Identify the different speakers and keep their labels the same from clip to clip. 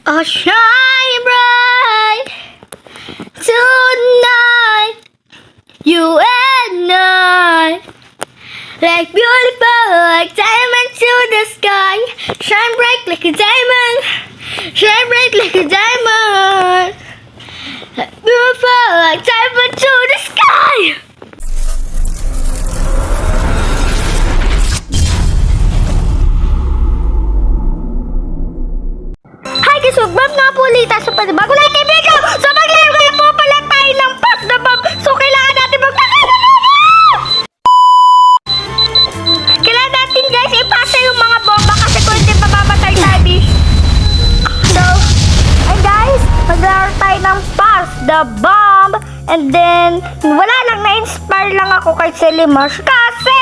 Speaker 1: Oh, shine bright tonight, you and I, like beautiful, like diamond to the sky. Shine bright like a diamond, shine bright like a diamond, like beautiful, like diamond to the sky. Hi guys, magbab nga po ulit sa panibago na video. So maglaro po pala tayo ng Pass the Bomb. So kailangan natin kailangan natin guys ipasa yung mga bomba kasi kung hindi mamamatay tayo. So, and guys, maglaro tayo ng Pass the Bomb. And then, wala lang, na-inspire lang ako kay Selimash kasi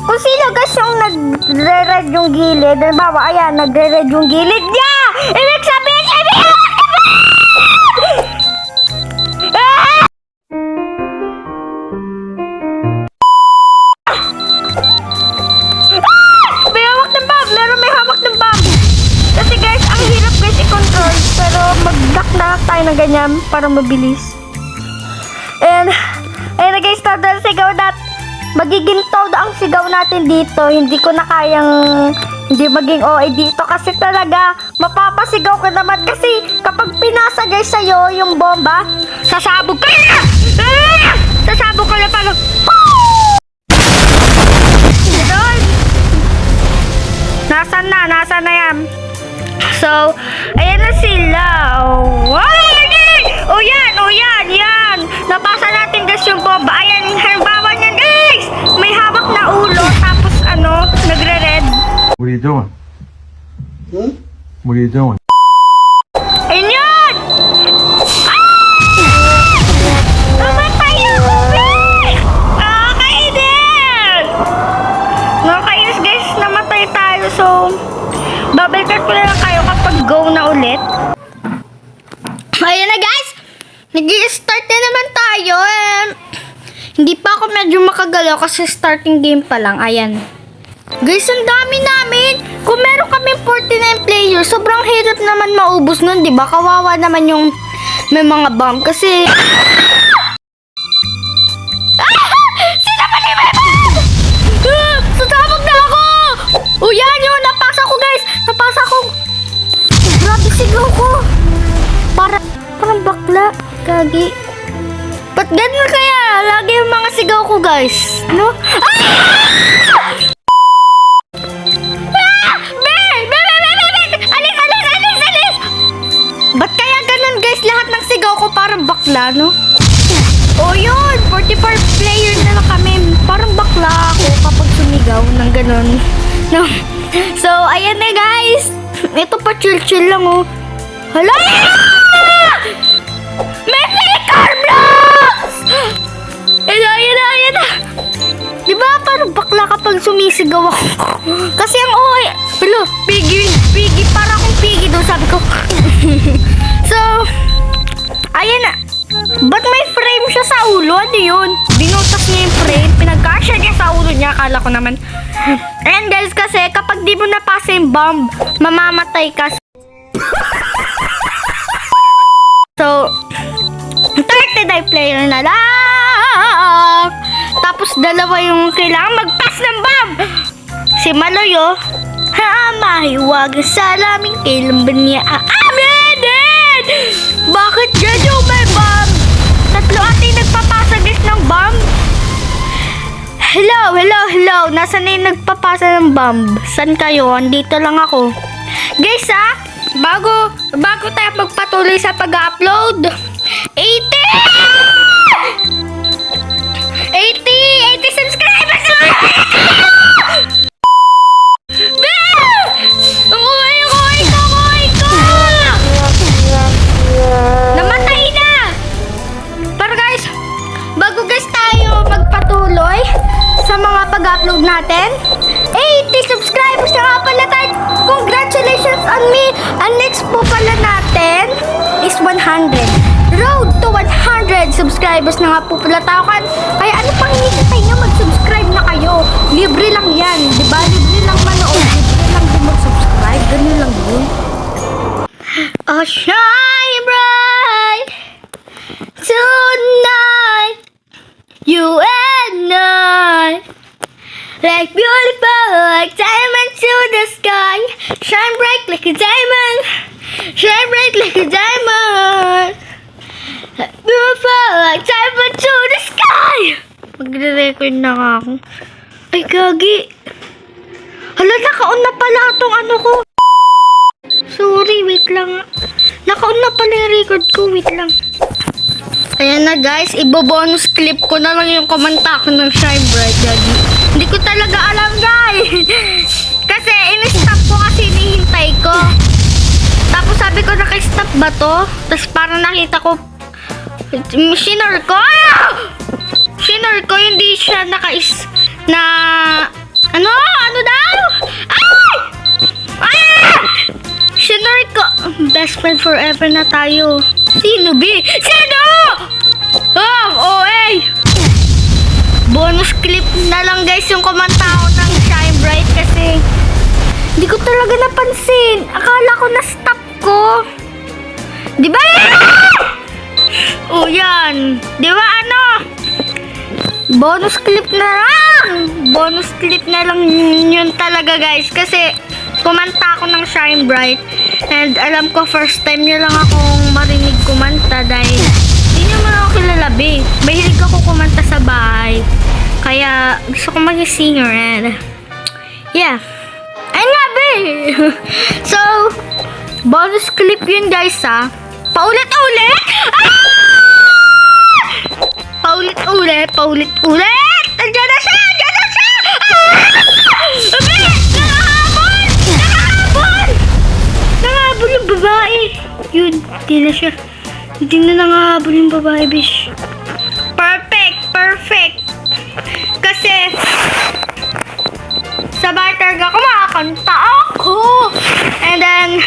Speaker 1: kung sino guys yung nagre-red yung gilid, halimbawa, ayan, nagre-red yung gilid niya! Ibig sabihin, may hawak ng bomb! May hawak ng bomb! Kasi guys, ang hirap guys i-control, pero mag-duck tayo ng ganyan para mabilis. And, ayun na guys, total sigaw natin. Magiging todo ang sigaw natin dito. Hindi ko na kayang hindi maging OA dito kasi talaga mapapasigaw ka naman kasi kapag pinasa guys sa'yo yung bomba, sasabog ka na! Sasabog ka na parang Nasaan na yan? So, ayan na sila. Oh, yan! Napasa natin guys yung bomba. Ayan, halimbawa niyan guys! May hawak na ulo, tapos nagre-red.
Speaker 2: What are you doing? What are you doing?
Speaker 1: Ayun yun! Namatay ako, babe! Nakakainis! Nakakainis guys, namatay tayo. So, babalikan ko na lang kayo kapag go na ulit. Ayun na guys! Nag-i-start na naman tayo. Hindi pa ako medyo makagalaw kasi starting game pa lang. Ayan. Guys, ang dami namin. Kung meron kami 49 players, sobrang hirap naman maubos nun, diba? Kawawa naman yung may mga bomb kasi... Sino ba ni may bomb? Sasabog na ako! O yan yun, napasa ko guys. Napasa ko. Grabe sigaw ko. Parang bakla. Gagi. Ba't ganun kaya? Lagi yung mga sigaw ko guys. No? Alis! Ba't kaya ganun guys? Lahat ng sigaw ko parang bakla, no? O yun, 44 player na lang kami. Parang bakla ako kapag sumigaw ng ganun. No? So, ayan na guys. Ito pa chill lang, oh. Hala! May flicker blocks! Ayan na. Diba parang bakla kapag sumisigaw ako? Kasi ang OA, hello, piggy, para akong piggy doon, sabi ko. So, ayan na. Ba't may frame siya sa ulo? Ano yun? Binutas niya yung frame, pinagkasya niya sa ulo niya, akala ko naman. And guys, kasi kapag di mo napasa yung bomb, mamamatay ka. So, 39 player na lang. Tapos dalawa yung kailangan mag-pass ng bomb. Si Maloyo, mahiwag sa laming kailan ba niya aaminin? Bakit dyan yung may bomb? Tatlo ating nagpapasa guys ng bomb. Hello. Nasaan na yung nagpapasa ng bomb? San kayo? Andito lang ako. Guys bago tayo magpatuloy sa pag-upload, 80 subscribers! Uy ko! Namatay na! Pero guys, bago guys tayo magpatuloy sa mga pag-upload natin, 80 subscribers na nga pala tayo. Congratulations on me! Ang next po pala natin is 100. Road to 100 subscribers na nga po pala tayo. Kaya ano pang hinihintay nyo? Mag-subscribe na kayo. Libre lang yan. Diba? Libre lang manood. Libre lang din mag-subscribe. Ganun lang yun. Oh, shine bright tonight, you and I, like beautiful, like diamond to the sky. Shine bright like a diamond, shine bright like a diamond, like beautiful, like diamond to the sky. Magre-record na nga ako. Ay, gagi. Hala, naka-on na pala itong ano ko. Sorry, wait lang. Naka-on na pala yung record ko, wait lang. Ayan na guys, ibo-bonus clip ko na lang yung kumanta ko ng Shine Bright, gagi. Hindi ko talaga alam, guys. Kasi in-stop ko kasi hinihintay ko. Tapos sabi ko, naka-stop ba to? Tapos parang nakita ko, shinor ko, shinor ko, hindi siya ano daw? Ay! Shinor ko, best friend forever na tayo. Sino, B? Sino? OA! Bonus clip na lang guys yung kumanta ko ng Shine Bright kasi hindi ko talaga napansin. Akala ko na-stop ko. Diba? Oh, yan. Diba ano? Bonus clip na lang. Bonus clip na lang yun talaga guys kasi kumanta ako ng Shine Bright and alam ko first time nyo lang akong marinig kumanta dahil hindi nyo man ako kilala, be. Mahilig ako kumanta sa bahay kaya gusto ko maging singer and yeah, ayun nga, be. So bonus clip yun guys ha. Paulit-ulit. Paulit-ulit. Andiyan na siya. Nangahabol yung babae. Yun, hindi na siya. Hindi na nangahabol yung babae, bish. Perfect. Kasi, sa Batarga, kumakanta ako. And then,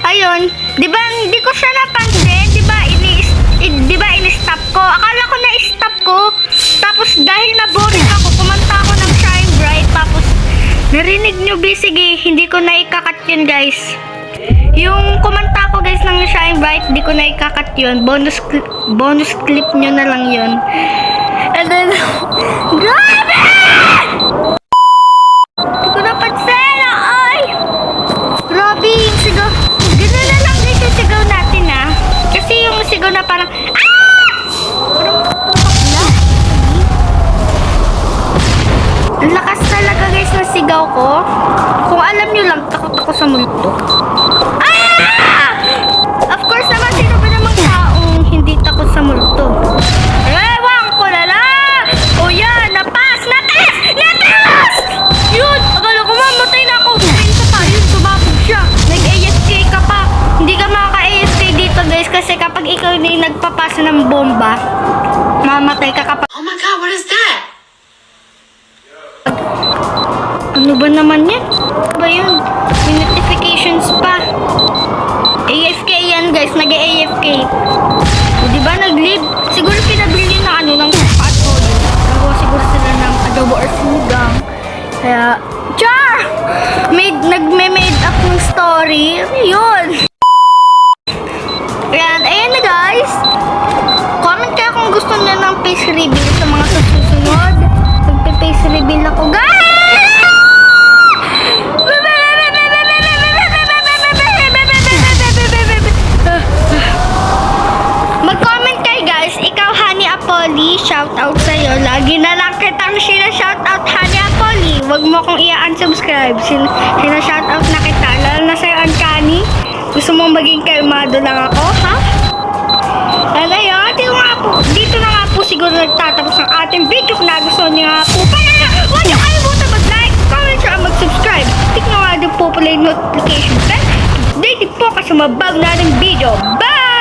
Speaker 1: ayun, di ba, hindi ko siya napansin. Di ba, ini-stop ko. Akala ko na-stop ko. Tapos, dahil na-boring ako, kumanta ako ng Shine Bright. Tapos, narinig nyo, sige, hindi ko na ikakat yun, guys. Yung kumanta ko, guys, ng Shine Bright, hindi ko na ikakat yun. Bonus clip nyo na lang yun. And then, grabe! Hindi ko napansin, ay! Grabe, yung sigaw. Ganun na lang, guys, yung sigaw natin, ah. Kasi yung sigaw na parang, ang lakas talaga guys na sigaw ko. Kung alam nyo lang, takot ako sa multo. Of course naman, sino ba namang taong hindi takot sa multo? Ewan ko na lang. O yan, napas! Yun, akala ko mamatay na ako. Pinta pa, yun, sumabog siya. Nag-AFK ka pa. Hindi ka makaka-AFK dito guys kasi kapag ikaw na yung nagpapasa ng bomba, mamatay ka kapag...
Speaker 2: Oh my god, what is that?
Speaker 1: Ano ba naman yan? Ano ba yun? May notifications pa. AFK yan guys, nag-AFK. O diba nag-leave? Siguro pinabili na ng patrol. Nagawa siguro sila ng adobo or sinigang. Kaya, char! Nagme-made up ng story. Yun! Ayan na guys. Comment kayo kung gusto niyo ng face reveal sa mga susunod. Magpe-face reveal ako guys! Mag-comment kayo guys. Ikaw, Honey Apolly, shoutout sa'yo. Lagi na lang kitang shoutout, Honey Apolly. Huwag mo akong i-unsubscribe. Shoutout na kita. Lalo na sa'yo, Uncanny. Gusto mo maging kalmado lang ako, ha? And ayun, dito na nga po siguro nagtatapos ang ating video. Kung nagustuhan niyo nga po, huwag niyo kalimutan mag-like, comment, at mag-subscribe. Tignan nga din po pala yung notification bell. Updated po kasi mabag na rin video. Bye!